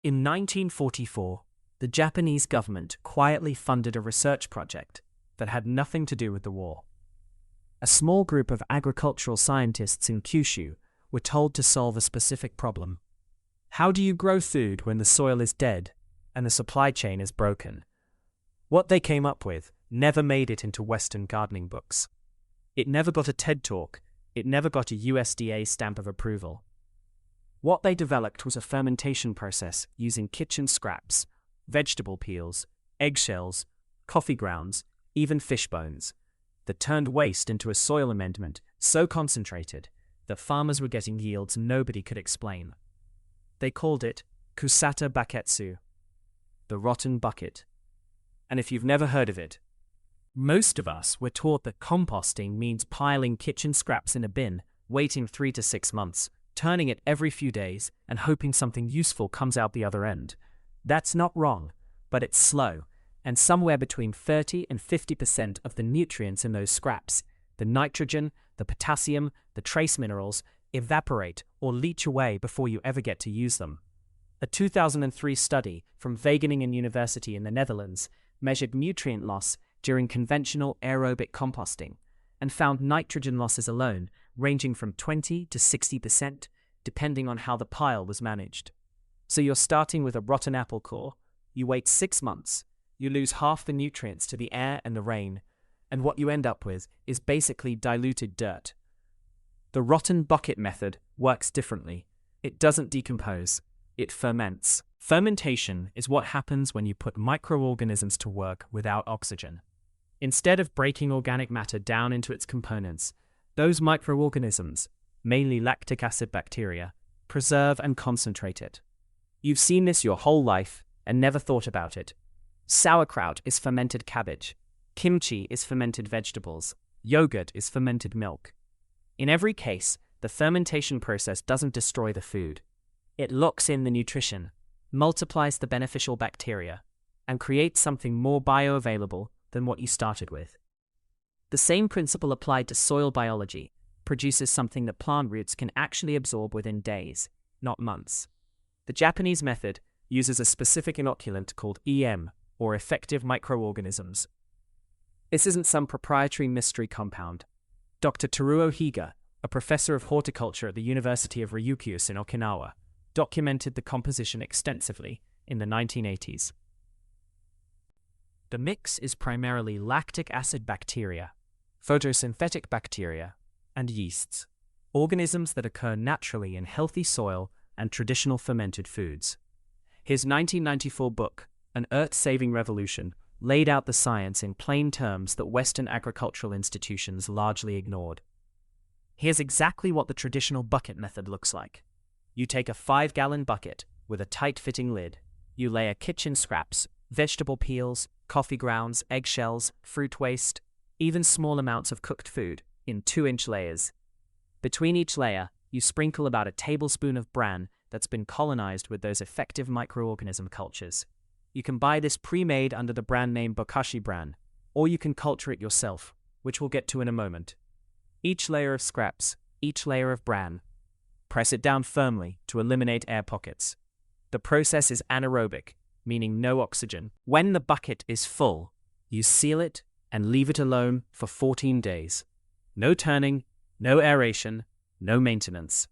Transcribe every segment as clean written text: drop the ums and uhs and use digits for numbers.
In 1944, the Japanese government quietly funded a research project that had nothing to do with the war. A small group of agricultural scientists in Kyushu were told to solve a specific problem. How do you grow food when the soil is dead and the supply chain is broken? What they came up with never made it into Western gardening books. It never got a TED Talk. It never got a USDA stamp of approval. What they developed was a fermentation process using kitchen scraps, vegetable peels, eggshells, coffee grounds, even fish bones, that turned waste into a soil amendment so concentrated that farmers were getting yields nobody could explain. They called it kusata baketsu, the rotten bucket. And if you've never heard of it, most of us were taught that composting means piling kitchen scraps in a bin, waiting 3 to 6 months, turning it every few days, and hoping something useful comes out the other end. That's not wrong, but it's slow, and somewhere between 30 and 50% of the nutrients in those scraps, the nitrogen, the potassium, the trace minerals, evaporate or leach away before you ever get to use them. A 2003 study from Wageningen University in the Netherlands measured nutrient loss during conventional aerobic composting and found nitrogen losses alone ranging from 20 to 60%, depending on how the pile was managed. So you're starting with a rotten apple core, you wait 6 months, you lose half the nutrients to the air and the rain, and what you end up with is basically diluted dirt. The rotten bucket method works differently. It doesn't decompose, it ferments. Fermentation is what happens when you put microorganisms to work without oxygen. Instead of breaking organic matter down into its components, those microorganisms, mainly lactic acid bacteria, preserve and concentrate it. You've seen this your whole life and never thought about it. Sauerkraut is fermented cabbage. Kimchi is fermented vegetables. Yogurt is fermented milk. In every case, the fermentation process doesn't destroy the food. It locks in the nutrition, multiplies the beneficial bacteria, and creates something more bioavailable than what you started with. The same principle applied to soil biology produces something that plant roots can actually absorb within days, not months. The Japanese method uses a specific inoculant called EM, or effective microorganisms. This isn't some proprietary mystery compound. Dr. Teruo Higa, a professor of horticulture at the University of Ryukyus in Okinawa, documented the composition extensively in the 1980s. The mix is primarily lactic acid bacteria, photosynthetic bacteria, and yeasts, organisms that occur naturally in healthy soil and traditional fermented foods. His 1994 book, An Earth-Saving Revolution, laid out the science in plain terms that Western agricultural institutions largely ignored. Here's exactly what the traditional bucket method looks like. You take a 5-gallon bucket with a tight-fitting lid. You layer kitchen scraps, vegetable peels, coffee grounds, eggshells, fruit waste, even small amounts of cooked food, in 2-inch layers. Between each layer, you sprinkle about a tablespoon of bran that's been colonized with those effective microorganism cultures. You can buy this pre-made under the brand name Bokashi bran, or you can culture it yourself, which we'll get to in a moment. Each layer of scraps, each layer of bran. Press it down firmly to eliminate air pockets. The process is anaerobic, meaning no oxygen. When the bucket is full, you seal it and leave it alone for 14 days. No turning, no aeration, no maintenance.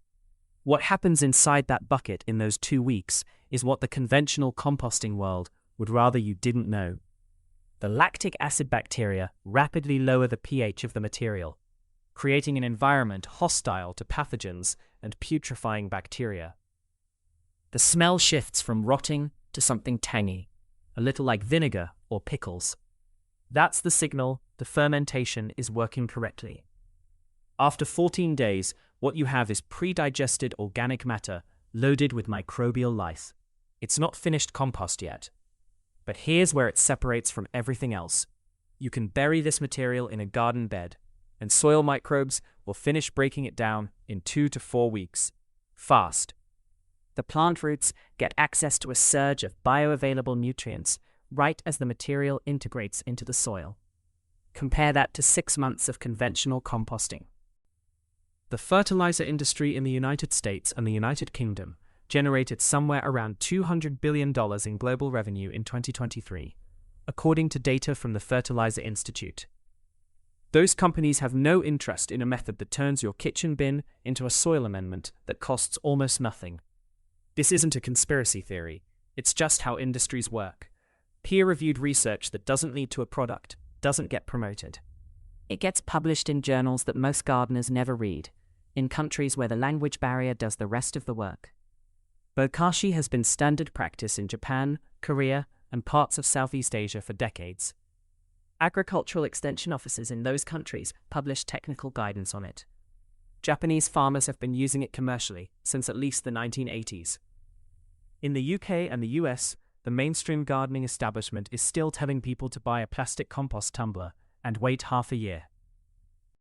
What happens inside that bucket in those 2 weeks is what the conventional composting world would rather you didn't know. The lactic acid bacteria rapidly lower the pH of the material, creating an environment hostile to pathogens and putrefying bacteria. The smell shifts from rotting to something tangy, a little like vinegar or pickles. That's the signal the fermentation is working correctly. After 14 days, what you have is pre-digested organic matter loaded with microbial life. It's not finished compost yet. But here's where it separates from everything else. You can bury this material in a garden bed, and soil microbes will finish breaking it down in 2 to 4 weeks. Fast. The plant roots get access to a surge of bioavailable nutrients right as the material integrates into the soil. Compare that to 6 months of conventional composting. The fertilizer industry in the United States and the United Kingdom generated somewhere around $200 billion in global revenue in 2023, according to data from the Fertilizer Institute. Those companies have no interest in a method that turns your kitchen bin into a soil amendment that costs almost nothing. This isn't a conspiracy theory, it's just how industries work. Peer-reviewed research that doesn't lead to a product doesn't get promoted. It gets published in journals that most gardeners never read, in countries where the language barrier does the rest of the work. Bokashi has been standard practice in Japan, Korea, and parts of Southeast Asia for decades. Agricultural extension offices in those countries publish technical guidance on it. Japanese farmers have been using it commercially since at least the 1980s. In the UK and the US, the mainstream gardening establishment is still telling people to buy a plastic compost tumbler and wait half a year.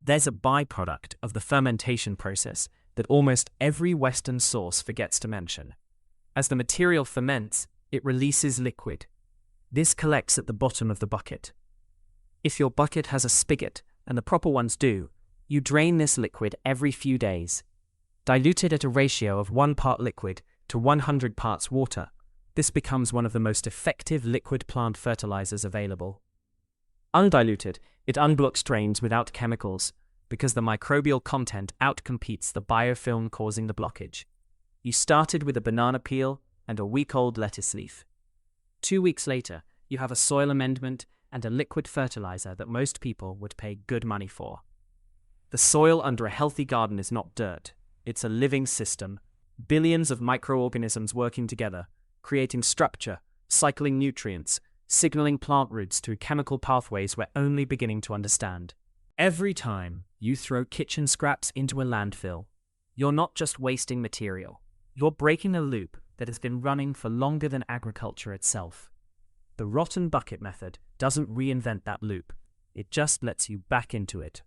There's a byproduct of the fermentation process that almost every Western source forgets to mention. As the material ferments, it releases liquid. This collects at the bottom of the bucket. If your bucket has a spigot, and the proper ones do, you drain this liquid every few days. Diluted at a ratio of 1 part liquid to 100 parts water, this becomes one of the most effective liquid plant fertilizers available. Undiluted, it unblocks drains without chemicals, because the microbial content outcompetes the biofilm causing the blockage. You started with a banana peel and a week-old lettuce leaf. 2 weeks later, you have a soil amendment and a liquid fertilizer that most people would pay good money for. The soil under a healthy garden is not dirt. It's a living system, billions of microorganisms working together, creating structure, cycling nutrients, signaling plant roots through chemical pathways we're only beginning to understand. Every time you throw kitchen scraps into a landfill, you're not just wasting material, you're breaking a loop that has been running for longer than agriculture itself. The rotten bucket method doesn't reinvent that loop, it just lets you back into it